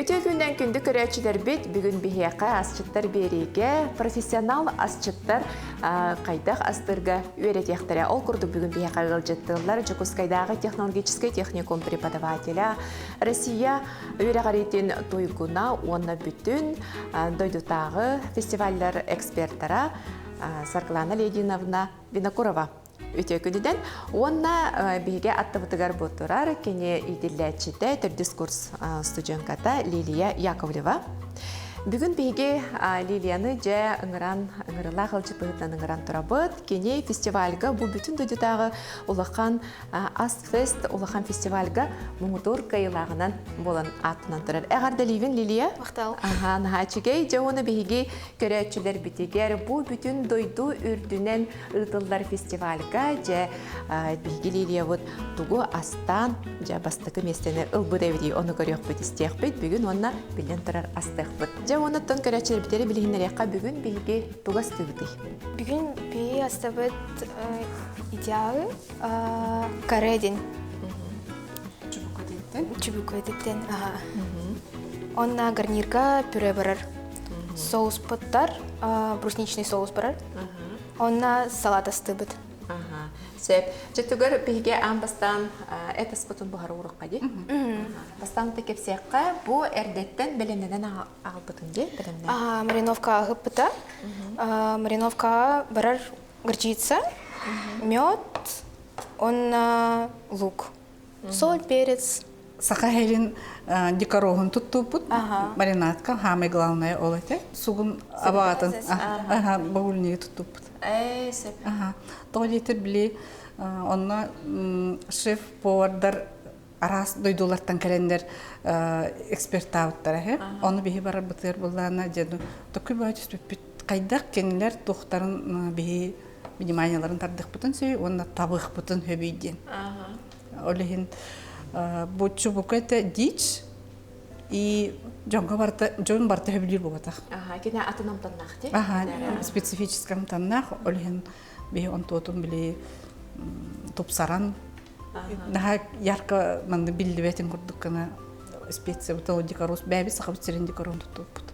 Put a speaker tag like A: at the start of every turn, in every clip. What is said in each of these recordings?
A: Өте күнден күнді көрәтшілер бет бүгін бігеқі асчыттар береге профессионал асчыттар қайдақ астырға өретектірі. Ол күрді бүгін бігеқі ғылжеттілер Жокускайдағы технологический техникум преподавателя Россия өреғаретін тойгуна оны бүтін дойдутағы фестивальдар эксперттара Сарглана Лединовна Винокурова. Өте күніден, онна бейге аттыбытыгар бұттырар, кене идилләтчіті түрдискурс студентката Лилия Яковлева. Бүгін бейге Лилияны жа ыңырыла қылчы бұғыттан ыңыран тұрабыд, кене фестивальға бұл бүтін дөдетағы ұлақан Астфест, ұлақан фестивальға мұңытур кайылағынан болан атынан тұрар. Әғарда Ливен, Лилия?
B: Мақтал.
A: Нағачыгей, жа оны бейге көрәтшілер бітегер, бұл бүтін дойду үрдінен ұтылдар фестивальға, жа бейге Лилия бұд тұғу астан, жа бастықы местені ұлбұд әвдей, оны көрек бұд істеқ бұд, бүгін онына білен тұрар астық бұд. Онаттан көрәтшілер бітері білігінерекқа бүгін бейге туғас тұғыды.
B: Бүгін бей астабыт идеалы каредин. Чубук өдеттен. Онна гарнирға пюре барар. Соус поттар, брусничный соус барар. Онна салат астабыт.
A: Сөп, жеттігір бейге амбастан әтіс бұтын бұғар ұрыққа де? Бастан текепсеққа бұл әрдеттен білімден ағыл бұтын де?
B: Мариновка ағып бұта. Мариновка барар горчица, мед, онна лук, соль, перец.
C: Сақахелин декорогын тұтту бұд, маринадка, хамай главная олете. Суғын абағатын, бағылнеге тұтту бұд.
A: Сөп.
C: Тоғылетір біле, онна шеф-повардар арас дойдулардан кәлендер эксперт-ауттары. Оны бейі барар бұтыр бұлларына деді. Тоқы бәйтіс бүт қайдақ кенілер тоқтарын бейі вниманияларын тардық бұтын сөй, онна табық бұтын хөбейден. Олеген бұтшы бұқайты дич и жон барты хөбілер бұғатақ.
A: Кені атын амтаннақ де?
C: Специфический амтаннақ, олеген бейі онтуотын біле топсаран. Наға ярқа манды білді бәтін күрдік кіна специя бұталы декорос, бәбі сақап сирен декорон тұтып бұд.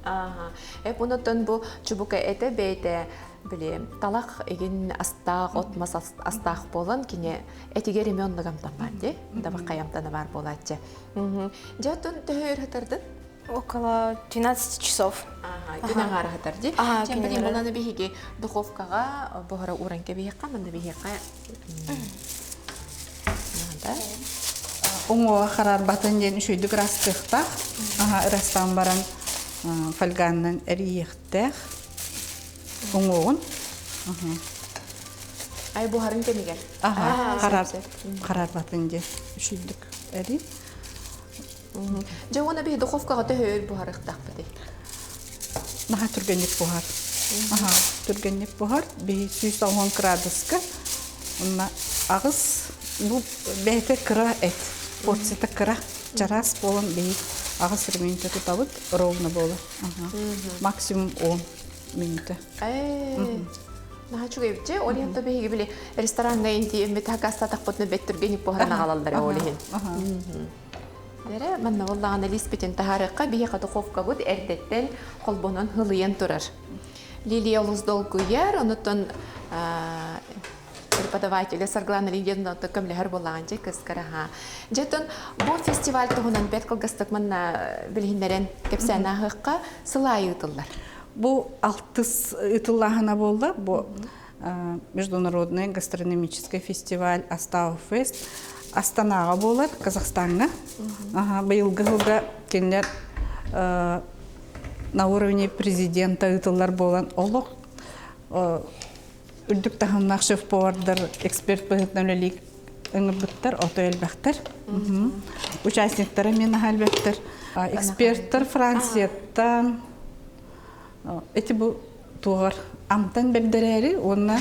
A: Бұнытын бұл чубука әті бәйті біле талақ еген астақ, отмас астақ болын, кене әтігер еменліг амтан бар де? Дабақай амтаны бар болады. Жатын төхөр хатардың?
B: Около 12 часов.
A: Күн аңары хатар де? Чем білем, оланы бейге духовкаға бұғыра уранке бейеққа, мында бейеққа
C: Оңуға қарар батын ден үшүйдік растықтақ. Растан баран фольганнан әріектәқ. Оңуғын.
A: Ай, бұғарын кемегер?
C: Қарар батын ден үшүйдік әрі.
A: Жа оны бей духовкаға төхөр бұғарықтақ бәді?
C: Наға түргенлік бұғар. Түргенлік бұғар. Бей 190 градуска. Ағыз бұл бәйті кыра әт. Порцията кыра. Жарас болын бей ағыз минуты тұтабыд. Ровно болы. Максимум 10 минуты.
A: Наға чүг өбітше, олиянта бейгі біле ресторанға енді өмбеті хақастатақ бұтыны бәт түргенлік бұғарына қалалдары олиын. Дәрі, манна боллағана лиспетін тахарыққа бейеқа духовка бұд әрдеттен қолбонын хылыйын тұрар. Лилия Луздол Гуяр, онытын преподавателя Сарглана Лидиевна көмлігір болағанчы кызқараға. Жетін, бұл фестиваль тұғынан бәт қылғыстық манна білгіндерін кепсән ағыққа сылайы ұтылар.
C: Бұл алтыс ұтылағына болды. Бұл международный гастрономический фестиваль Астау-фест. Астанаға болар, Казахстанға. Бұйылғы жылға кенлер на уровне президента ұтылар болан олық. Үрдік тағымнақ шеф-повардар, эксперт бұғытнамлелік үңір бұттар, ото әлбәқтір. Участниктары мен әлбәқтір. Эксперттар Францияттан. Эти бұл туғар амтан бәбдәрәрі, онына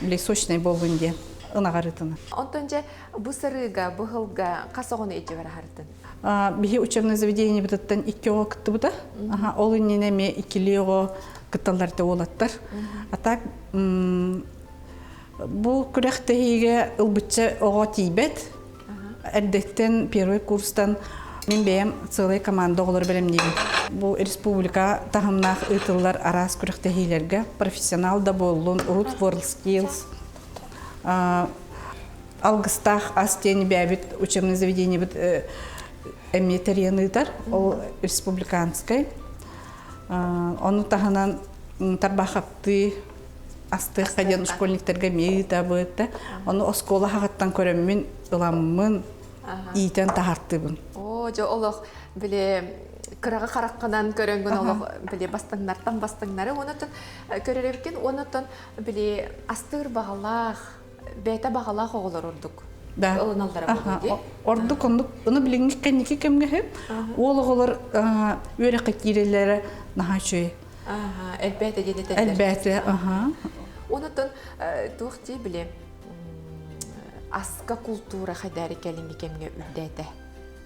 C: біле сочный болғын де.
A: Онтонча бу сырыга, бу хылга қасоғыны эти бара хартын?
C: Бихи учебное заведение бұдаттан 2 оғы кітті бұда. Ол үненеме 2 оғы кітталарды олаттар. Атак, бұл күрәқтіге ұлбытча оға тейбет. Әрдеттен первый курстан Мен бәйім целый команда олар білімдеймін. Бұл республика тағымнақ ұтылар арас күріктәхейлерге профессионал да болуын, Root World Skills, алғыстақ астен бәбіт учебное заведение біт әмметеренітар, ол республиканскай. Оны тағынан тарбақапты асты қаден школьниктерге мейті бұйтты. Оны оскола хағаттан көремін, ұламын, ийтен тағарттыбын.
A: Жо олық біле қыраға қараққадан көрінгін олық біле бастыңнардан бастыңнары. Онытын көреревкен, онытын біле астығыр бағалақ, бәйті бағалақ оғылар ордық. Олыналдара болды.
C: Ордық, оны біліңгі кәнеке кәмге хеп, ол оғылар өріқі керелері наға шөй.
A: Әлбәті денетелер.
C: Әлбәті,
A: Онытын туқты біле асқа культура қайдары кәлінгі кәмге үлдәді.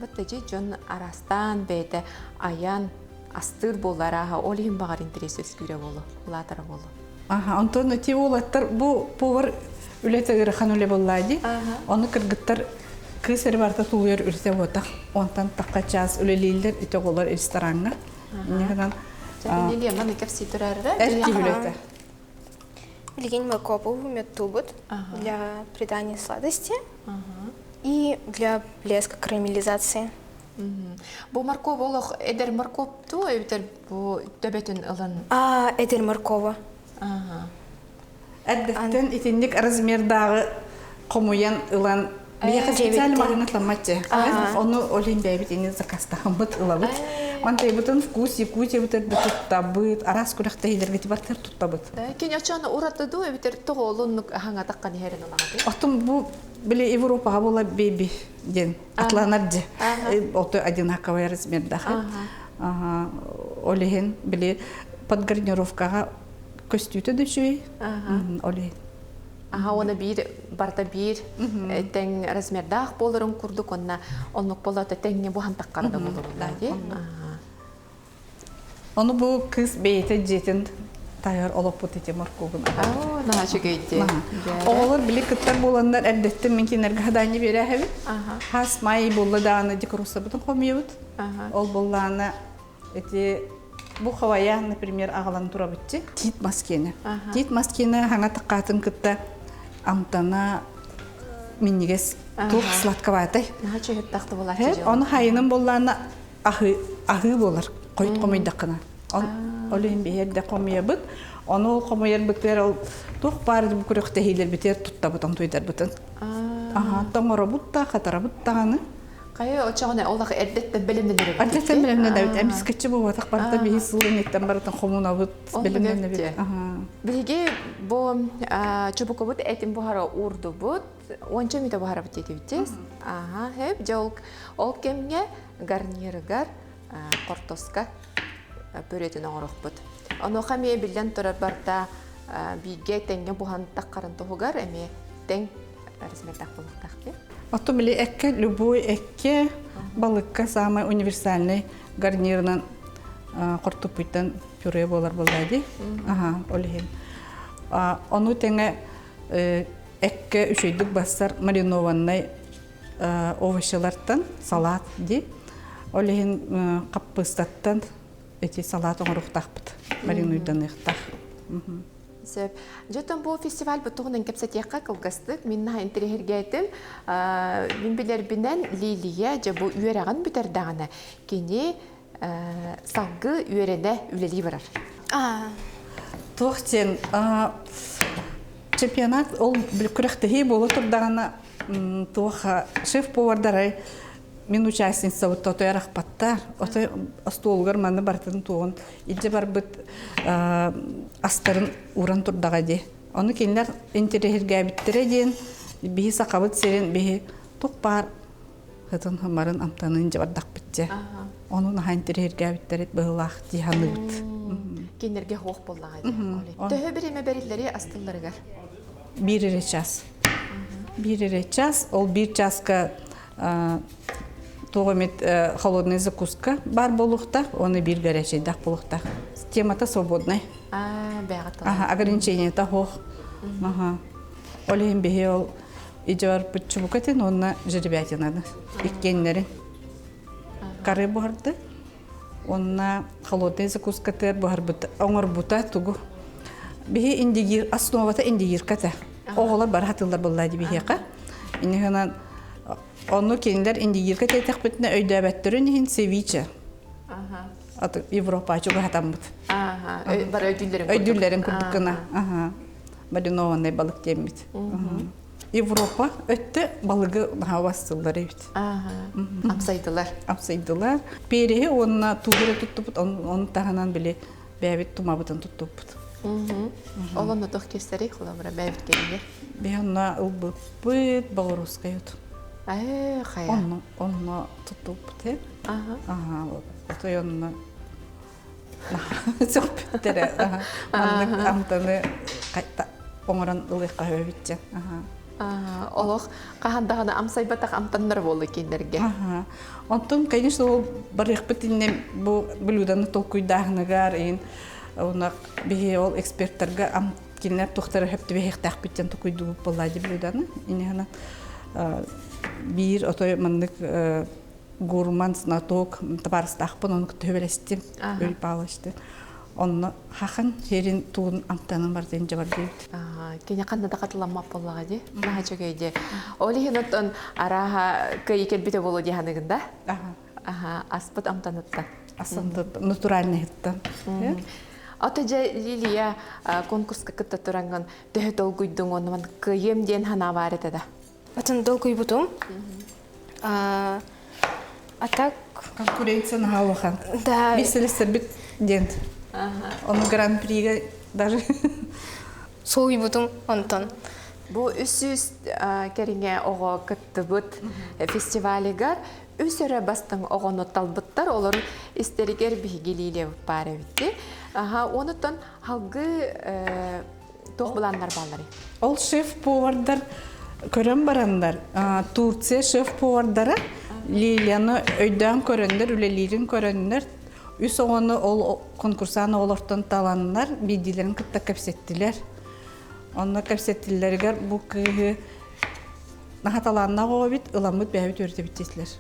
A: Бұтты же жон арастан бәйті аян астыр болар аға, олығын бағар интерес өскүре болу, ұлатары болу.
C: Онтон өте олаттар, бұл повар үлеті ғырықан өле болады. Оны кіргіттар күйсері барда тұлғыр үрсе отақ. Онтан таққа час өлелейлер өте олар ресторанға.
A: Неле, маны кәпсей тұрары?
C: Әрті үлеті.
B: Легень морковку мед тубут для придания сладости и для блеска карамелизации.
A: Бұл морков олық әдер морков ту, әбітер бұл төбетін ұлын?
B: Эдер моркова.
C: Әддіктен итіндік размердағы қомуян ұлан бияқы специалы маринатламатчы. Оны олен бәйбіт ені закастағын бұт ұлабыт. Мантай бұтын вкуси, кути бұтыр тұттабыт, арас күліқті елерге тибартыр тұттабыт.
A: Кен ячаны ұраты ду, әбітер тұғы олынық аңа таққан ерін олағады?
C: Оқтым бұл біле Европаға бола бейбі ден, атланар де. Олты одинаковый размердағы. Олеген біле подгарнировкаға көстүйті дөшуй. Олеген.
A: Оны бір, барда бір, тәң размердақ болырын күрдік, онық болаты тәңне бұған таққарда болырында.
C: Оны бұл кыз бейті жетін тайыр олып бұт ете морковын.
A: Наға шүгейді.
C: Оғылыр білі күттар боландар әрдетті менкенерге ғадайны бері әхәбі. Хас май болы дағаны декоруса бұтын қомиевіт. Ол болағына бұл қавая, например, ағалан тұра бітті. Тит маскені. Тит маскені ғаңа таққатын күтті амтана миннигес тух сладковатай.
A: Наға чөйіп тақты болар.
C: Оны хайының болағына ағы болар. Қойт қомайдақына. Олейін бейерді қомия бұд. Оны ол қомайыр бұттер, ол тух барды бұл күріқті хейлер бітер тұтта бұтан тойдар бұтын. Тоңыры бұтта, қатара бұттағаны.
A: Қайы очағына олағы әрдеттен білімден өрі бұд?
C: Әрдеттен білімден әбіт. Әміз кәтші бұл атақ барда бейі сылын еттен барытын қомуна бұд білімден әбіт.
A: Білге бұл чубықы бұд әтін бұхара ұрды бұд, онша мүйті бұхара бұд еді үттес. Ол кемге гарнирігар қортоска бөретін оңырық бұд. Оны қамия білден тұрар барда бейге тәңге бұған таққарын тұғығар, әме тәң размердақ болықтақ бе?
C: Ото біле әкке, любой әкке балыққа самай универсальный гарнирынан қортып бұйттан пюре болар болады. Олеген. Оны тәңе әкке үшейдік бастар маринованный овощылардан салат де. Олеген қаппыстаттан әте салат оңырықтақ бұд. Маринуйдан ұқтақ.
A: Жөтін бұл фестиваль бұттығынан кәпсәтеққа қылғыстық. Мен наға интерегерге айтым. Мен білер бінен Лилия бұл үйераған бүтердағына. Кені салғы үйеріне үлелей барар.
C: Тоқтен, чемпионат ол күріқтігі болы тұрдағына шеф-повардарай мен участница вот то ярах паттар, отой столгар маны бартын туғын. Иде бар бұд астарын уран тұрдаға де. Оны кенлер интерегерге әбіттірі ден, бейі сақабыт серен бейі тұқ бар ғытын хамарын амтанын жабардақ бітте. Оны наға интерегерге әбіттірі бұғылақ дейханы бұд.
A: Кенлерге хоқ болдағайды. Төхі біреме бәрілері астыларығар?
C: Bir час. Bir час, ол bir часка тоғымет холодный закуска бар болуқта, оны бір горячайдақ болуқта. Темата свободный. Ограничение тағоқ. Олейін бейі ол иджавар бұтчы бұқатын, оны жеребятинады. Иккенлері. кары барды. Онна холодный закускатер барды. Оңор бута тугу. Бихи индигир основата индигир ката. Оғылар бар хатылар буллайды бихиқа. Инегенен onu kendiler indigirke tetek bitne öydəbətlərin hin ceviche.
A: Aha.
C: Atı Avropa çok hatamıt.
A: Aha. Var ödüllerim.
C: Ödüllerin kurdukuna. Aha. Badino ne balık yemit. Avropa ötte balığı havasılları evet.
A: Aha. Apsaydılar.
C: Apsaydılar. Perihe onunla tuğra tuttup onu tahanan bile bebet tumabıtan tuttup.
A: Olanı da keseri kullanmara bebet gelince.
C: Bir ona ılbıt bağırıska yut.
A: Хая.
C: Onunla tuttup te.
A: Aha.
C: Aha. Oto onunla sohbetleri. Anlık amtanı kayta oңоран ылыqqa höbitçen.
A: Олох кахандагына амсайбатак амтаннар болду киндерге.
C: Онтон, конечно, ол барыqпыт инне бу блюданы толкуйдагынагар ин она бие ол эксперттерге ам кинер тохтары хөптү бехтак биттен толкуйду боллайды блюданы. Инехана бир отой мандык гурман знаток табарстахпын оны төбелестим өл палышты. Онны хахан жерин туун амтанын бар ден жабар дейт.
A: Кене кандай да катыламап боллага ди. Наха чөгөйдө. Олихинотон араха кайкел бите болу диханыгында. Аспыт амтанытта.
C: Асында натуральный хиттан.
A: Атыжа Лилия конкурска кытта туранган төһө толгуйдуң онун кыйым ден хана бар этеда.
B: Атын долгуй бутум. А так
C: Конкуренция на халахан.
B: да.
C: Бисели сырбит дент. Он гран-прига даже.
B: Соуй бутум онтон.
A: Бу үсүс кериңе ого кыттыбыт фестивалигар үсөрө бастың огону талбыттар олар истеригер бигилиле бары битти. Онутон халгы тоғбыландар баллары.
C: Ол шеф-повардар көрөн барандар. Турция шеф-повардары Лилияны өйдөн көрөндөр, үлелерин көрөндөр. Үс оғаны ол конкурсаны олортон таланнар, бидилерин кытта кәпсеттилер. Онна кәпсеттилергер бу кыйы нахаталанна ғобит, ыламыт бәбит өрді биттесілер.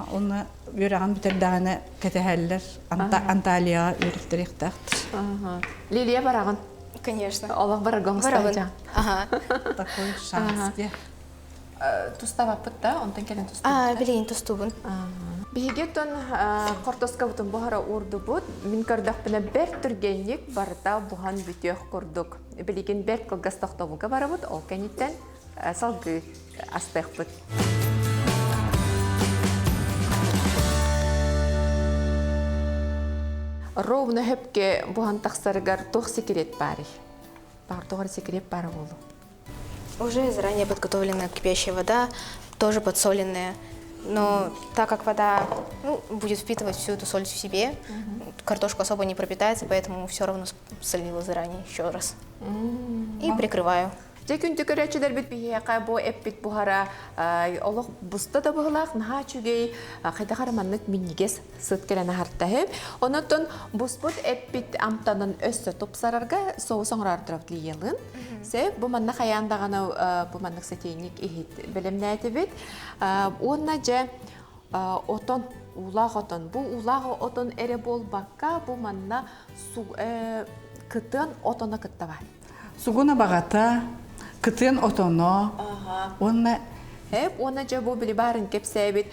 C: Оны өраған бітердағаны кәтәхәлілер Анталияға өріктіректақтыр.
A: Лилия барағын?
B: Конечно.
A: Олақ барағын ұстайжа.
C: Такой шанс де.
A: Тустава пытта, онтан келен тустава?
B: Билейін тустубын.
A: Бигеттон кортоска бутун бухара урду бут, мин кардах бина бер түргенлик барда бухан бүтөк курдук. Билеген бер кылгастактабуга барабыт, ол кенеттен салгы астык бут. Ровно хепке бухан таксарыгар тох секрет бари. Бар тогар секрет бары болу.
B: Уже заранее подготовленная кипящая вода, тоже подсоленная. Но так как вода будет впитывать всю эту соль в себе, картошка особо не пропитается, поэтому все равно солила заранее еще раз. И прикрываю.
A: Жекүн түкөрөчүлөр бит бихека бу эппит бухара олох буста да бухлак наха чүгей кайда караманнык миннигес сыт келен хартахып онотон буспут эппит амтанын өссө топсарарга соусоңрардырап лиелин се бу манна каяндагана бу маннык сетейник ихит белемнәтебит онна же отон улах отон бу улах отон эре болбакка бу манна кытын отона кыттабар
C: Сугуна багата Кытын отоно, онна
A: хеп, онна же бу били барын кепсебит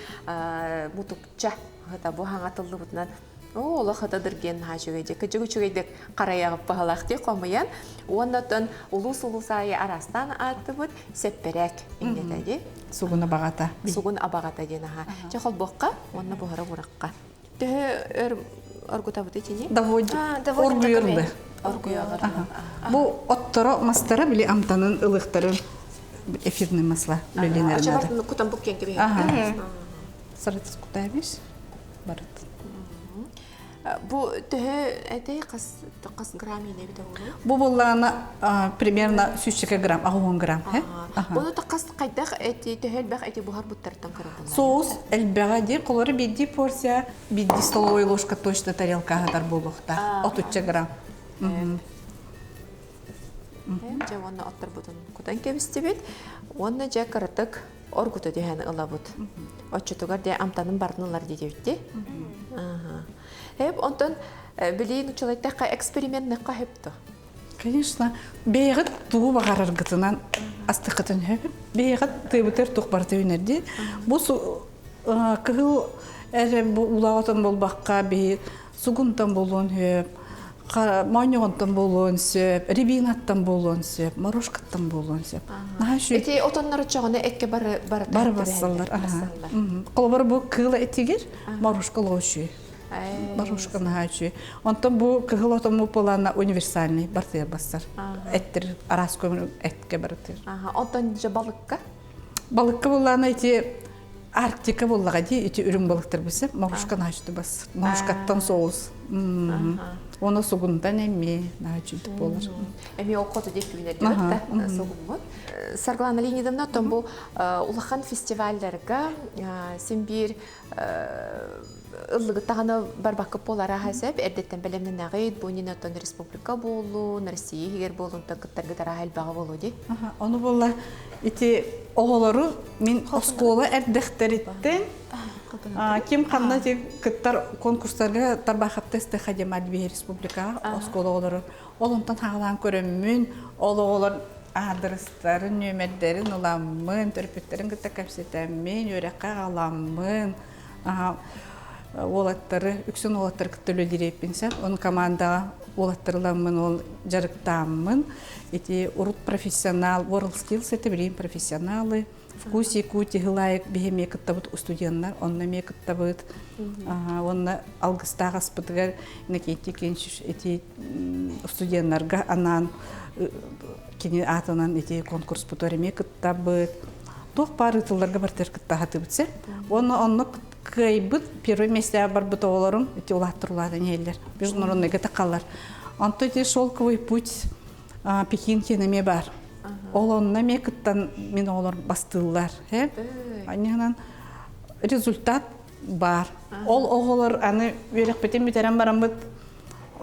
A: мутукча, хата бу хаңатылды бутнан. Ола хатадырген хажугеде, кыжыгычугедек караягып багалакты комуян, оннатон улус-улусай арастан атыбыт сепперек индетеди.
C: сугуна багата.
A: Сугун абагата денаха. Жахал бокка, онна бухара буракка. Тэ оргутабыт ичини?
C: Доводит. Оргуйырды. Бу отторо мастара били амтанын ылыктарын эфирный масла үлеленер надо.
A: Ачабартын кутан буккен кеби.
C: Сарытыс кутайбиш. Барат.
A: Бу төхө эте кас грамм ине бите болу.
C: Бу боллана примерно 100 грамм, 10 грамм,
A: Буну такас кайдах эти төхөл бак эти бухар буттардан кырып болду.
C: Соус элбега ди колору бидди порция, бидди столовая ложка точно тарелка гадар болукта. 30 грамм.
A: Же онна оттар бутун кутан кебистебит. Онна же кыртык оргута дүйән ылабыт. Отчетугар де амтанын бардынылар дейдевітті. Онтан білейін ұчалайтаққа экспериментны қағыпты.
C: Конечно, бейгат тугу багараргытынан астыкытын хөп. Бейгат тыбытыр тухбарты өнерди. Бу кыгыл эре улагатан болбакка бе сугунтан болон хөп. Маньонтан болон сөп, рибинаттан болон сөп, морошкаттан болон сөп.
A: Эти отоннары чоғаны экке бары
C: бассалар. Колбар бу кыгыл этигер морошкалы ошүй. Барушка нахачи. Онтон бу кыгыл отому полана универсальный бартыр бассар. Эттер арас көмүр этке бартыр.
A: Онтон же балыкка?
C: Балыкка болана эти Арктика боллага ди эти үрүн балыктар бесе марушка нахачты бас. Марушкаттан соус. Оны сугундан эми нахачты болар.
A: Эми окоту деп күнер да сугунмут. Сарглана линиядан отон бу улахан фестивальдерге симбир ыллыгы тағаны барбақы болара хасап, әрдеттен білімнен ағид, бұл нен өттен республика болу, Россия егер болуын тағыттарға тара әлбаға болу де?
C: Оны болла, еті оғылары мен оскола әрдіқтер кем қанда күттар конкурстарға тарбақап тесті қадем әлбе республикаға оскола оғылары. Олынтан тағылан көріммін, оғылар адырыстарын, нөмердерін ұламын, түрпеттерін күтті кәпсетәмін, өрәққа ғаламын. Олаттары, үксін олаттары күттілі диреппенсен, оның командаға олаттарыламын, ол жарықтамын. Эти урут профессионал, WorldSkills, это время профессионалы. Вкуси, кути, гылайық, бігеме күттабыт студенттар, онна ме күттабыт. Онна алғыстағы спытығар, накетті кеншіш, эти студенттарға анан, кені атынан эти конкурс бұтореме күттабыт. Тоқ бары тылларға бартер күттағаты бітсе. Оны кайбыт первый месте бар быт оларым, эти улаттырлады нелер. Международный гатакалар. Анто эти шелковый путь Пекин кенеме бар. Олонна мекыттан мен олар бастылар. Аннан результат бар. Ол оғылар аны верек бетен бетерен барам быт.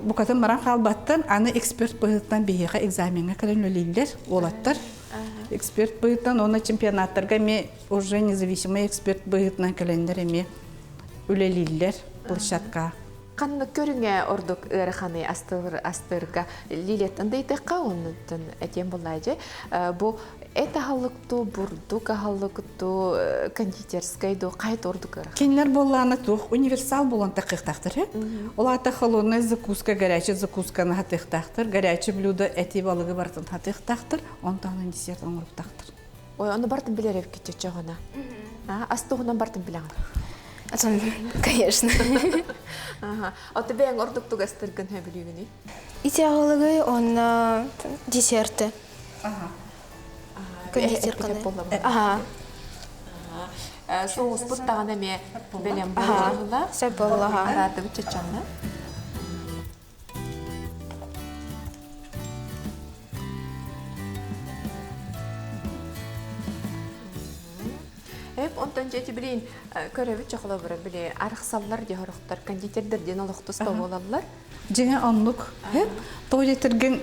C: Букатын баран қалбаттан аны эксперт быттан бейеға экзаменге көлін өлейлер, олаттар. Эксперт быттан, оны чемпионаттарға ме уже независимый эксперт быттан көлендер еме өлейлер площадка.
A: Қанны көріңе ордық өріқаны астырға лилеттен дейдіққа онытын әтен болайды. Бұл әті халықты, бұрдық халықты, кондитерскайды қайт ордық өріқ?
C: Кенлер боланы тұқ универсал болан тақиқтақтыр. Ол аты халуны закуска, горячий закусканы хатиқтақтыр. Горячий блюдо әти балығы бартын хатиқтақтыр. Онтағынан десерт оңырықтақтыр.
A: Ой, оны бартын білер өп кетчет жоғына? Астығынан бартын білең?
B: Конечно.
A: А тебе ең ордуктук астыргын хөбілігіні?
B: Итеғылығы он десерты. Кондитерканы.
A: Соғыз бұттаған әме бәлем болуғыла?
B: Сөп болуға.
A: Араты бүтчетчанна? Онтан жеті білейін көрәбіт жоқылы бұры біле арықсаллар де ғырықтар, кондитердер ден олықтыста болалар?
C: Және онлық. Той етірген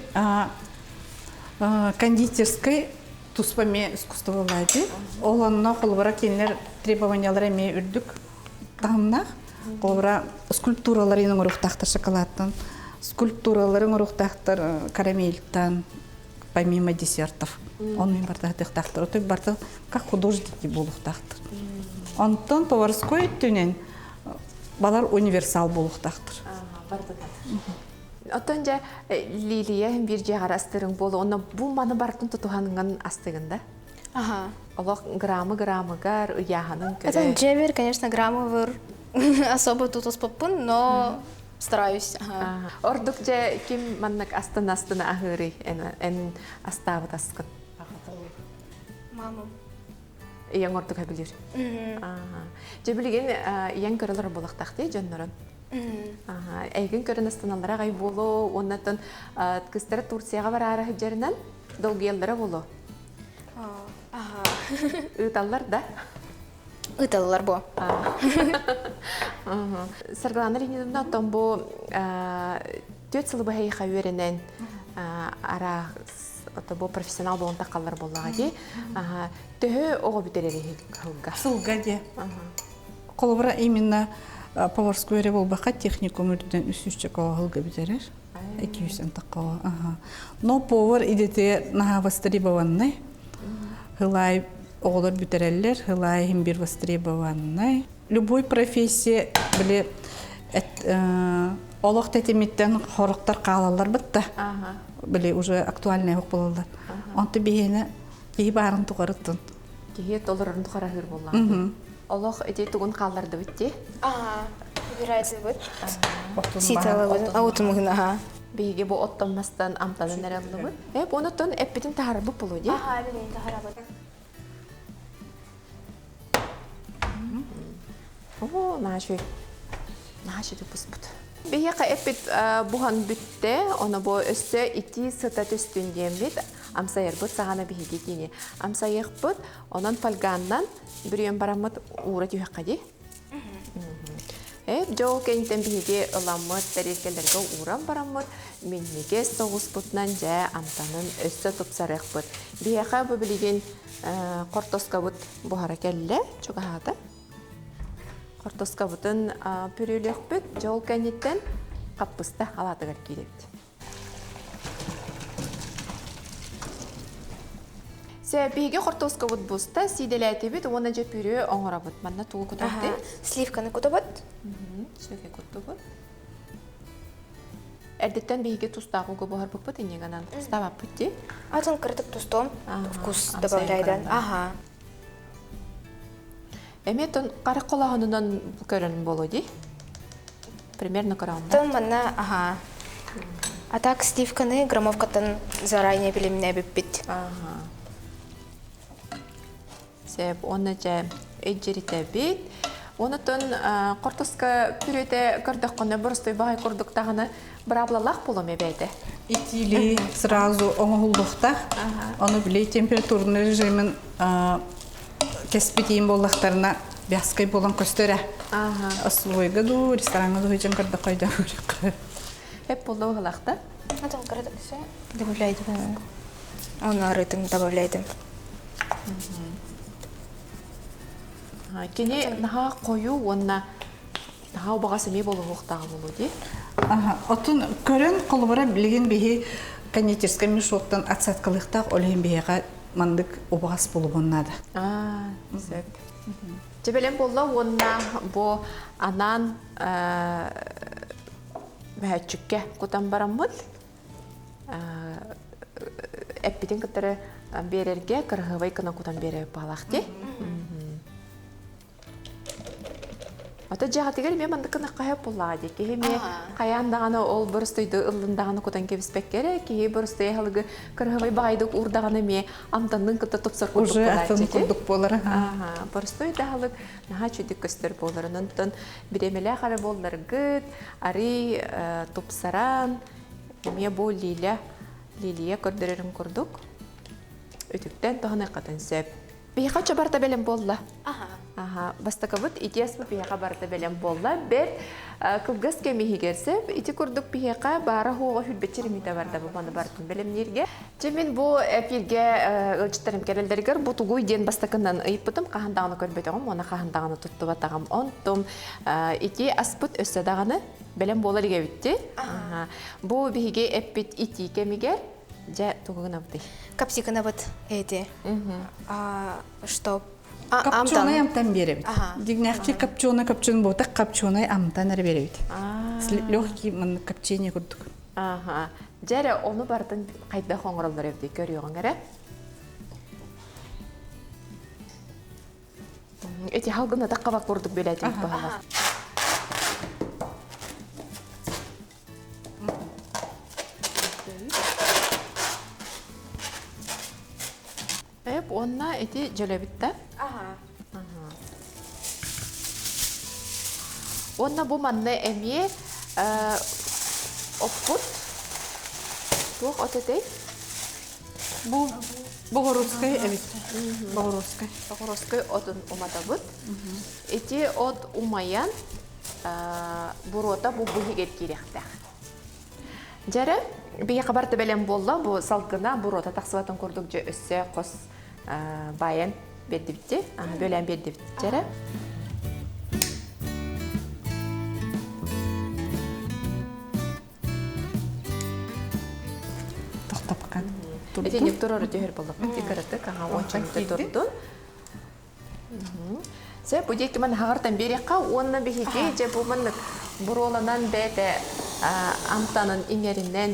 C: кондитерской туспаме искусство олайды. Оланна қолыбыра кенлер требованиялар әме үрдік тағымнақ. Қолыбыра скульптураларын ұрықтақтар шоколадтан, скульптураларын ұрықтақтар карамельтан, помимо десертов. Он мне бартахтахтар, а то бартах как художники болухтахтар. Антон поварской тюнен балар универсал болухтахтар.
A: Оттон же Лилия бир жагар астырың болу, оны бұл маны бартын тұтуғаныңын астығында? Олық граммыгар ұяғанын көрі?
B: Это джевер, конечно, граммовыр. Особо тут успопын, но стараюсь.
A: Ордук же ким маннак астын-астына ағыры ән астауыт асқын?
B: Мамам.
A: Ең ордук әбілер? Же білген ең көрілер болақтақты жонларын? Әйгін көрін астаналара ғай болу, оннатын кыстары Турцияға бар арағы жерінен долғы елдері болу? Үталар да?
B: Үталар бо.
A: Саргаланы рейнедімді оттан бұл төт сылы бұхайыға өрінен ара ото бу профессионал болон таккаллар боллага ди. Төһө ого бүтерери хылга.
C: Сылга де. Колобра именно поварское револбаха техникум үрден үсүччө когылга битерер. 200 таккоо. Но повар идете наха востребованный. Хылай оголор бүтереллер, хылай химбир востребованный. Любой профессия биле олох тетемиттен хороктар каалалар бытта. Биле уже актуальный хок болалар. Онты бихене бии барын тугарыттын.
A: Кие толорун тухарахыр боллага. Олох эти тугун кааларды битти.
B: Выбирается вот. Ситала вот. Аутумгна.
A: Биге бу оттонмастан амтадан нерелдибы. Онотон эппитин тахарбы болуди.
B: Билин тахарабы.
A: О, наши тупуспут. Бияка эппит бухан бүтте, оны бу өссө ити сыта төстүнден бит. Амсайырбыт сағана биһиги кини. Амсайықпыт, онан фальганнан бүрен барамыт ура түйаққа ди. Жол кенттен биһиги ыламыт, тәрелкелерге уран барамыт, миннеге соғыспытнан жа амтанын өссө тупсарықпыт. Бияқа бу билеген қортоскабыт бұхара кәлі, чуғағады. Қортоскабытын пүреліқпіт, жол кенттен қаппыста алатығар кейдепті. Биге қортоска вот буста, сиделяйте бит, оны же пүрі оңырабыт. Манна туғы күтәтті?
B: Сливканы күтәбіт?
A: Сөйге күтәбіт. Әрдеттен биге тустағы көбі ғар бұқпыт, енегінен тұстава бұтті?
B: Атын кіртіп тұстым, вкус добавляйдан.
A: Әметтен қарық қолағынынан көрін болу де? Примерно қарағында?
B: Тын манна, А так сливканы граммовкатын заранее біліміне біппет. Себ, оны жа әджеріте бет. Оны тон қортоска пүрете көрдік қоны бұрыстой бағай көрдіктағыны бір аблалақ болу ме бәйді?
C: Итили сразу оңғылдықта, оны білей температурный режимін кеспетейін болдықтарына бәскай болан көстері. Аслойға ду, ресторанға ду үйден көрді қойда көрік.
A: Хеп болды оғылақта?
B: Атын кірдік все добавляйдым. Оны арытым добавляйдым.
A: Кене наға қою, онына наға бағасы ме болу оқтағы болу де?
C: Отын көрін қолыбыра білген бейі кондитерская мешоқтан атсаткалықтақ олейін бейіға мандық обағас болу бұннады.
A: Сөп. Жебелен болу, онына бұл анан бәтчікке құтан барамын. Әппетін күттірі берерге қырғывай күна құтан бере балақты. Ата жағатығыр мен мандықыны қайып болады. Кейі мен қаяндағаны ол бұрыстойды ұлындағаны құтан кебіспек керек. Кейі бұрыстой әлігі қырғывай бағайдық ұрдағаны мен амтанның күтті тұпсар құрдық болады.
C: Уже атын құрдық болар.
A: Бұрыстойды әлік наға чүдік көстер болар. Нұнтын біремелі қары болар ғыт, ари тұпсаран. Мен бұл лилия көрдірерін құрдық. Өтіктен тұғыны қатын сөп. Бейқа чабарта бәлем болла. Бастакабыт итияспы бейқа барта бәлем болла. Бәр кылгас кемехи керсеп, ити күрдік бейқа бара хуға хүлбетчеремейді барда бұманы бартын бәлемнерге. Мен бұл әпелге ұлчыттарым кәрелдергер бұтығуй ден бастакынан ұйыппытым, қағындағыны көрбетіғым, оны қағындағыны тұтты батағым. Онтым ити аспыт өссадағыны бәлем боларыға өтті. Бұл бейге әппет ити кемегер. Жа тугуна бути.
B: Капсикана вот эти. Что?
C: Копченый амтан беребит. Дигнахти копченый бота, копченый амтан беребит. Легкий ман копчение курдук.
A: Жара оны бартын кайда хоңролдор эвди көрүгөн эре. Эти халгына таккаба курдук белетин баала. Онна эти жөлөбүттө. Онна бу манны эми оппут. Тук отетей.
C: Бу Богородская, evet. Богородская.
A: Богородская отун уматабыт. Эти от умаян бурота бу бугигет кирехтер. Жәрі, бейе қабарты бәлем болла, бұл салқына бұл рота тақсыватын көрдік жа өссе қос байын берді бітті, бөлен берді бітті. Жәрі.
C: Тоқтапқан.
A: Этенек тұрары түйір болдық. Декараты қаңа ончыңды тұрдың. Сәй, бұл дейкі мән хағыртан береққа, онына бейге же бұл мәнік бұролынан бәді амтанын имерінен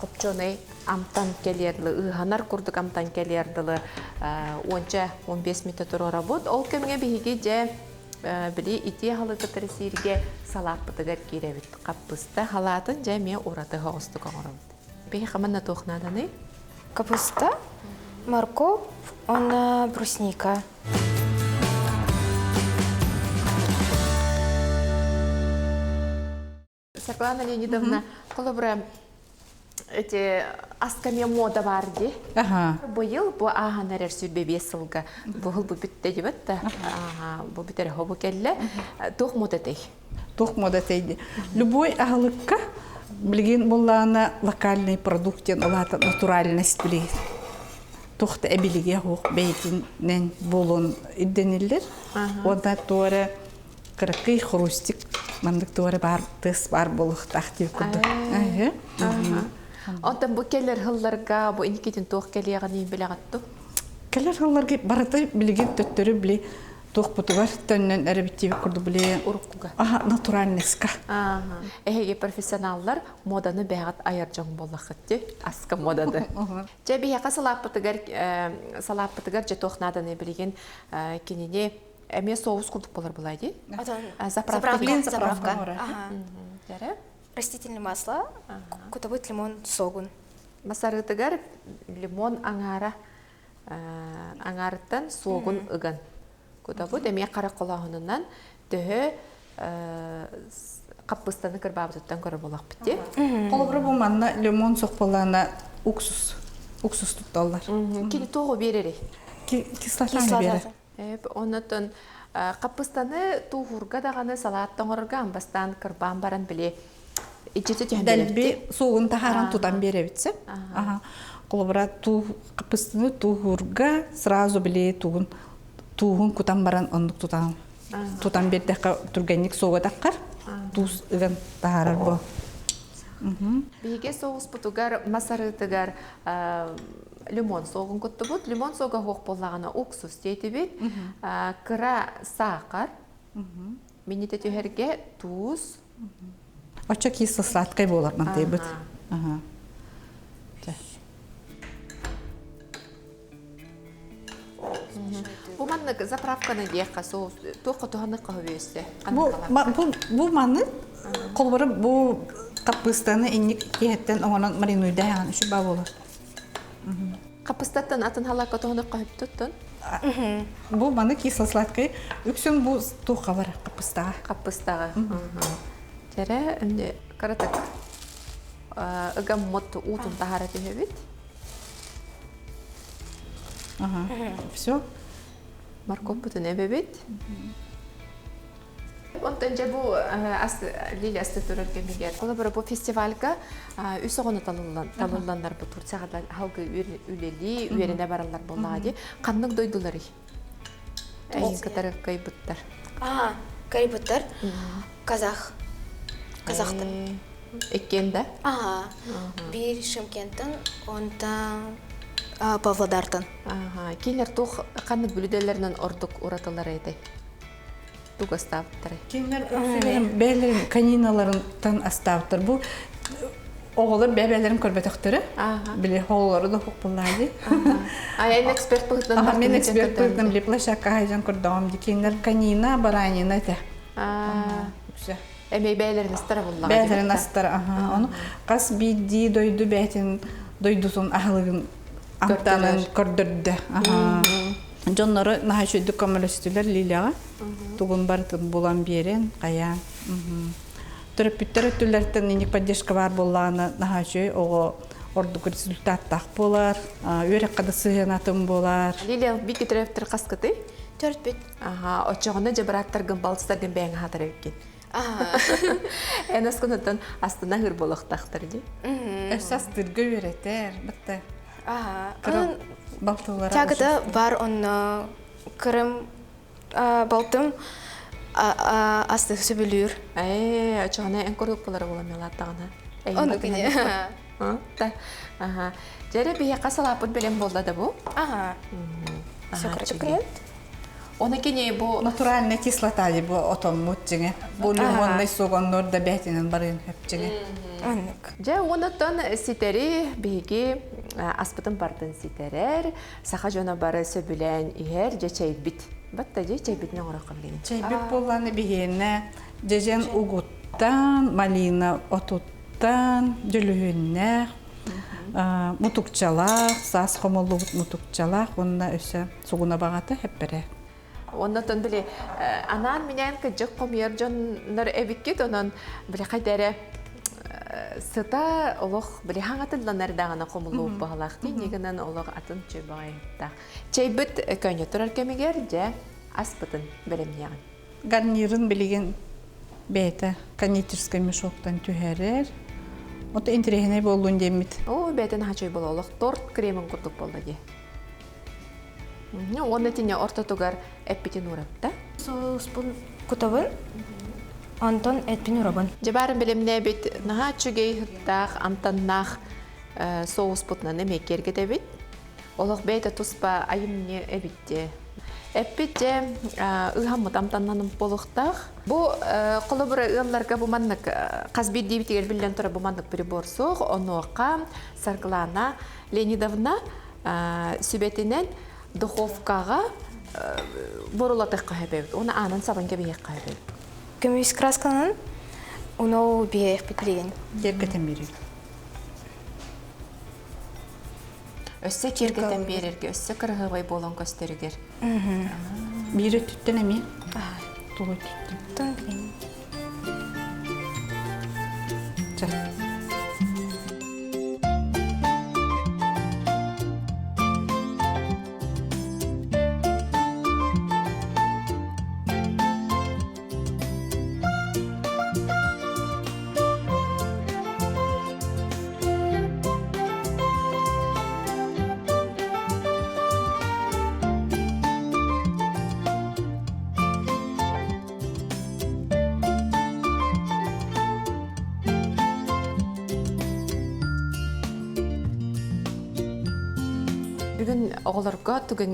A: құпчоны амтан келерлі, ұғанар күрдік амтан келерлі 10-15 метр тұрора бұд. Ол көмге бейге же білі ити халы кітірі сирге салап бұтығар керебіт. Қаппысты халатын же мен ұраты ғауысты қоңырым. Бейге қаманна тоқнаданы?
B: Капуста, морковь, брусника.
A: Светлана Леонидовна, колобра эти аскаме мода барды. Быйыл бу аганар сүрбе бесылга. Быйыл бу битте дибетте. Бу битер хобу келле. Тух мода тей.
C: Тух мода тейди. Любой агалыкка билген боллана локальный продуктен алата натуральность билген. Тухта эбилиге хок бейтинен болон иддениллер. Онда торе кракый хрустик. Мандык туары бар, тыс бар болух тахтив курдук.
A: Онтан бу келер хылларга бу инкетин тух келияган ин билегатту.
C: Келер хылларга барата билген төттөрү били тух бутугар төннөн эребитиби курду били
A: уруккуга.
C: Натуральныска.
A: Эге профессионаллар моданы бягат аяржың боллахытты, аска модады. Жеби яка салаппытыгар же тохнаданы билген кинене эме соус курдук болар булайды.
B: Заправка.
A: Растительное
B: Растительное масло, куда будет лимон, согун.
A: Масарытыгар лимон аңарыттан согун ыган. Куда будет эме кара колагынынан төһө капыстаны кырбабытыттан көрө болак битти.
C: Колобра бу манна лимон сокполана уксус тутталлар.
A: Кини тогу берери.
C: Кислота берер.
A: Оннотон капыстаны туғурга дағаны салаттан орырга амбастан кырбан баран біле ичеті түйін
C: Дәлбе соғын тахаран тудан беребітсе. Колобра капыстаны туғурга сразу біле туғын кутан баран ондық тутан бердіққа түргенник соға таққар. Туз үген тахарар бұл.
A: Биге соғыс бұтығар масарытығар лимон соғын күтті бұд. Лимон соға хоқ болағына уксус дейті бет. Кыра сақар. Менеті түйерге туз.
C: Оча кисло сладкай болар мантей бұд.
A: Бұл манны заправканы дейққа соғыз. Тоқы тұғаны қағы өсі.
C: Бұл манны қолбары бұл капыстаны инник киһеттен оңонон маринуйда яан үшү ба болар.
A: Капыстаттан атын халакка тоғаны қағып тұттын?
C: Бұл маны кисло-сладкай. Үксін бұл туға бар капыстаға.
A: Капыстаға. Жәрі үнде қаратық үгім мұтты ұтын тағара түйебет.
C: Все.
A: Морковь бұтын әбебет. Онтан жа бұл лили асты түрірге мегер. Қолы бір бұл фестивальға үс оғыны талыландар бұл Турцияға халғы үлелі, үйеріне баралар болады. Қанның дойдылары? Әйін қатары қайбыттар.
B: Қайбыттар? Казахтан.
A: Еккенді?
B: Bir Шымкенттен, онтан Павлодартан.
A: Кейлер тұқ қанның бүліделерінен ордық ұратылар еді? Туг оставтары.
C: Кейлер бәлерін, каниналарын оставтыр. Бұл оғылар бәбәлерін көрбетіқтірі. Біле оғылары да құқ болады.
A: Аян эксперт бұғыттан бартын?
C: Мен эксперт бұғыттан біле плашаққа хайжан көрдіғам. Кейлер канина, баранина те.
A: Әмей бәлерін астары болуға?
C: Бәлерін астары. Қас бейді дойду бәйтін дойдусын ағылығын амтанын көрдірді. Жоннары нахачойды көмілістілер лилияға. Туғын бартын болан берен, қая. Түріппіттер өттілерден енек поддержка бар болағына нахачой оғы ордық результаттақ болар. Өрек қады сығынатын болар.
A: Лилия бейкі түріптір қасқыты?
B: Төрт бет.
A: Очығыны жабыраттарғын балыстарғын бәйін ғадар өккен. Энес кунуттан астына хыр болохтактыр ди.
C: Эсас тирге үйретер, бітті.
B: Onun
C: Балтылара.
B: тягыда бар, он кырым балтым асты сөбілür.
A: Ачагана эн көрдүк булар буламыла тагына.
B: Оны кене.
A: Жере бие касалапыт белем болда да бу.
B: Секрет.
A: Оны кене бу
C: Натуральная кислота ди бу отоммут жеңе. Бу лимонный сугоннор да бәтинен барын хеп жеңе.
B: Аннык.
A: же онотон ситери биги аспытын бартын ситерер, саха жона бары сөбүлен ихер же чейбит. Батта же чейбитне оракка билген.
C: Чайбек болланы бигене, жежен угуттан, малина отуттан, жөлүһүнне, мутукчалак, сас хомолубут мутукчалак, онна өсө сугуна багаты хеп бере.
A: Онотон биле анан менен кыжык комьер жоннор эбиккет онон биле кайдары сыта олох биле хаңатылланар дагана комулуп багалак ди негенен олох атын чөбайта. Чейбит көңө турар кемигер же аспытын белемняган.
C: Гарнирын билеген бейте кондитерский мешоктан түһәрер. Ота интерехне болдун демит.
A: О, бетен хачой бололох торт кремин курдук болду ди. Оны тине ортотугар эппитин урапта.
B: Соус бун кутабын, Антон этпин урабын.
A: Жабарын билемне бит наха чугей хыттах антаннах соус путна немекерге дебит. Олох бейте туспа айымне эбитте. Эппитте ыхаммыт амтаннанын болуктах. Бу колобура ыалларга буманнык казбит дебитигер билен тура буманнык прибор соқ, онуака Сарглана Леонидовна сүбетинен духовкага борулатык кайбет. Оны анын сабанга бейек кайбет.
B: Көмүс красканын уноу биев битлеген.
C: Кергетен бери.
A: Өссө кергетен берерге, өссө кыргыбай болон көстөрүгер.
C: Бири түттен эми? Тулу түттен.
B: Тон билген.
A: Бүгін оғыларға түгі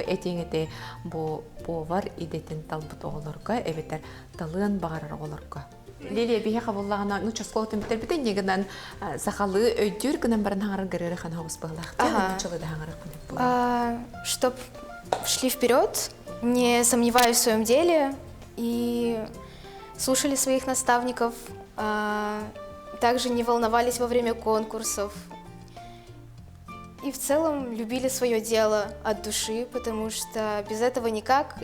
A: әтеңеті бұвар идетін талбыт оғыларға, әбетер талын бағарар оғыларға. Лилия бейе қабыллағына нұчасқолы түмбітер бітен негінен сақалы өйдер күнен барын хаңарыр гәрері қан хауыз бағылақ.
B: Чтоб шли вперед, не сомневаясь в своем деле и слушали своих наставников, также не волновались во время конкурсов. И в целом любили свое дело от души, потому что без этого никак.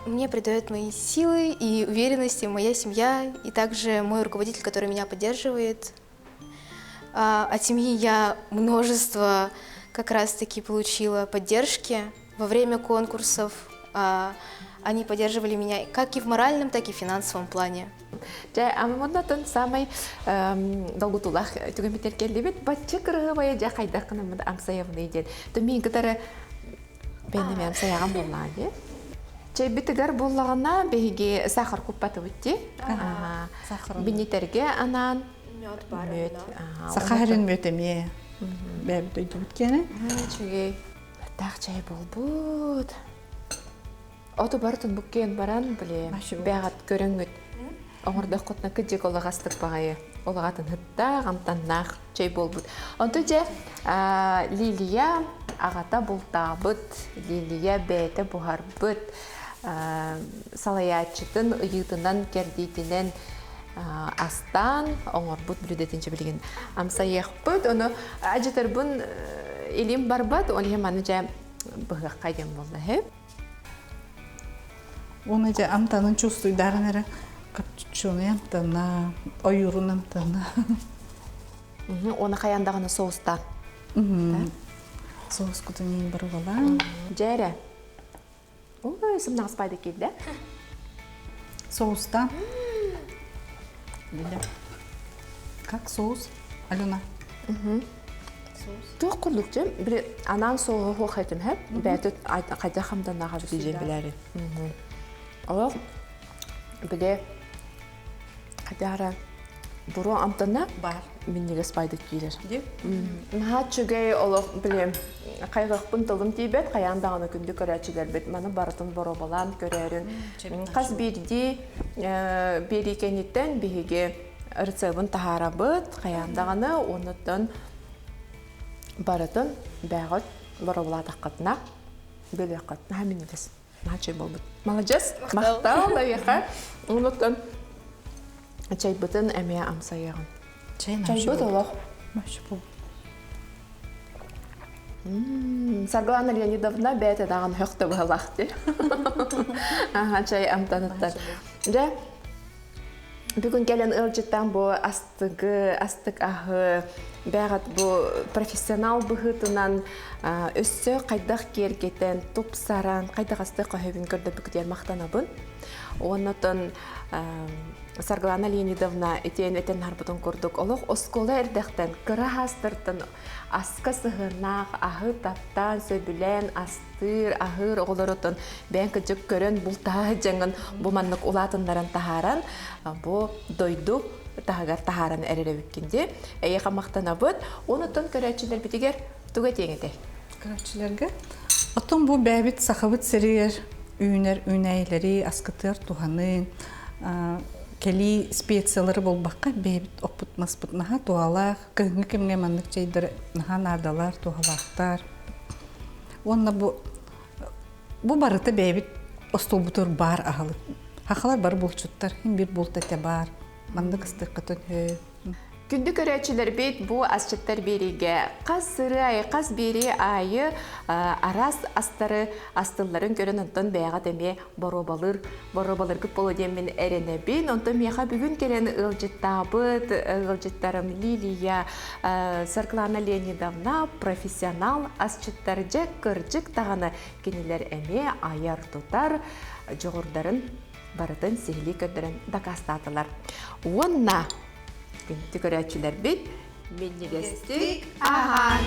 B: Мне придает мои силы и уверенности моя семья, и также мой руководитель, который меня поддерживает. От семьи я множество как раз-таки получила поддержки во время конкурсов. Они поддерживали меня как и в моральном, так и в финансовом плане.
A: Амамоннатын самай долгутулах түген бітер келді бет, батчы кырғыбайы жа қайдаққынымды амсаявны еден. Төмен кітары бәнеме амсаяған боллады. Чай бітігер боллағына бәйге сахар күппаты өтті. Бенетерге анан
B: Мед бар.
C: Сахарин мөтеме. Бәбі дөйді бүткені.
A: Чугей тақ чай бол бұд. Оты бартын бүккен баран біле бәғат көріңгіт. Оңырдық құтына күдек олағастық бағайы. Олағатын хытта, ғамтаннақ чай бол бұд. Онты же Лилия ағата бұлтабыд, Лилия бәйті бұғар бұд. Салаячытын ұйытынан кердейтінен астан оңыр бұд бүлідетінші білген. Амсайық бұд, оны әжетер бұн елім бар бұд, оны еманы же бұғақ қайден болды.
C: Оны же амтанын чувствуйдарын әрі капчуны амтана, ойырын амтана.
A: Оны қаяндағыны соуста.
C: Соус күтін ең бір бола.
A: Жәрі. Ой, сымнағыз байды келді.
C: Соуста Как соус, Алена?
A: Тух курдукчу, бир анан соого хох этим хеп, бәтүт кайда хамдан нага билен биләре. Алар биле кадара буру амтана
C: Бар.
A: миннеге спайды килер.
C: Деп?
A: Ха чугай олар биле кайгыкпын тылым тибет, каяндаганы күндү көрәчиләр бит. Маны барытын боробалан көрәрен. Каз бирди бери кенеттен биге рецебын тахарабыт, каяндаганы онуттан барытын бәгыт боробала таққатына бөле қатына хаминелес. Начай болбыт. Молодец. Мақтал да яха. Онуттан чай бытын әмия амсаяғын. Чай быт олақ.
C: Машы бұл.
A: Сарглана Леонидовна бәті дағын хөқті бұғалақты. Чай амтаныттар. Бүгін келен ылжыттан бұл астық ағы бәғат бұл профессионал бұғытынан өссі қайдақ кергетен, топсаран, қайдақ астық қойбін көрді бүкдер мақтанабын. Онытын Сарглана Леонидовна этен харбытын көрдік. Олық осколы әрдіқтен, кыра астыртын, асқа сығынақ, ағы таптан, сөбілен, астыр, ағыр оғылырытын бәңкі жүк көрін бұл тағы жаңын бұманлық ұлатындарын тахаран, бұл дойду тағығар тахаран әрірі өккенде. Әйе қамақтана бұд, онытын көрәтшілер бітігер түге теңеді.
C: Көрәтшілерге? Отын бұл бәбіт сақыбыт сірер, үйінер, үйнәйлері, асқытыр, туғанын, кели специялары болбаққа бәбіт опытмас бұт. Наға туғалақ, күйіңі кемге маңдық жайдыр, наға нардалар, туғалақтар. Онна бұл барыты бәбіт остол бұтыр бар ағылып. Хақалар бар болчуттар, хин бір болт әте бар. Маңдық ыстық қытын хөй.
A: Күнді көрәтшілер бейт бұл асчыттар береге қаз сыры айы, қаз бері айы арас астары астыларын көрін онтын бәяға дәме боробалыр күп болу демен әріне бейн. Онтын меға бүгін келен ылжыттабыт, ылжыттарым Лилия Сарглана Леонидовна профессионал асчыттар жәк кыржык тағаны кенелер әме аяр тұтар жоғырдарын барытын сехили көрдірін дақастатылар. Онна Түкөрәтчілер бит, меннегестік аған.